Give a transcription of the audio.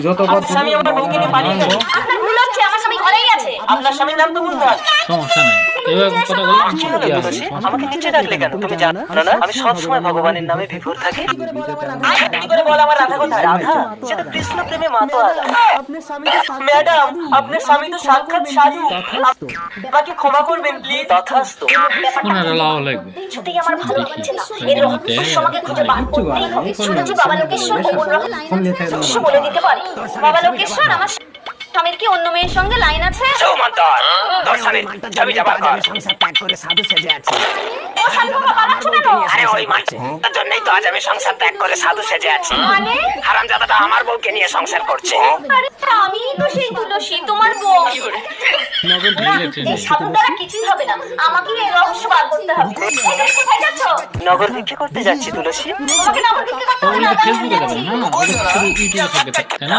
যতবার স্বামী আমার বউকে নিয়ে পালিয়ে গেছে। আপনার ভুল হচ্ছে, আমার স্বামী ঘরেই আছে। আপনার স্বামীর নাম তো বলতে হবে। সমস্যা নাই। এবার কথা বললাম কি হলো তুলসী? আমাকে নিচে ডাকলে কেন? তুমি জানো না আমি সবসময় ভগবানের নামে বিভোর থাকি। কি করে বল আমার রাধা কোথায়? রাধা সে তো কৃষ্ণ প্রেমে মাতোয়ারা। ম্যাডাম আপনার স্বামী তো সাক্ষাৎ সাধু, আমাকে ক্ষমা করবেন প্লিজ। তথাস্তু। ওনারা লাও লাগবে। কিছুতেই আমার ভালো লাগছে না। এর রহস্য আমাকে খুঁজে বার করতেই হবে। শুনেছি বাবা লোকেশ্বর ভবন রহস্য বলে দিতে পারি। বাবা লোকেশ্বর, আমার স্বামীর কি অন্য মেয়ের সঙ্গে লাইন আছে? সৌমন্তর দর্শনের ছবিটা বার কর। সংসার ত্যাগ করে সাধু সেজে আছে। ও স্বামী বাবা পালাচ্ছ কেন? আরে ওই তার জন্যই তো আজ আমি সংসার ত্যাগ করে সাধু সেজে আছি। মানে হারামজাদাটা আমার বউকে নিয়ে সংসার করছে। আরে আমি তো সেই তুলসী, তোমার বউ। নগর না, ভিলেজে এই সাধুর দ্বারা কিছুই হবে না। আমাকে এই রহস্য বার করতে হবে। এখানে কোথায় যাচ্ছ? নগর ভিক্ষে করতে যাচ্ছি তুলসী। তোমাকে নগর ভিক্ষা করতে হবে ওগুলো না, তো ফেসবুকে আমি দেবেন না, ওগুলো শুধু ইউটিউবে থাকবে, তাই না?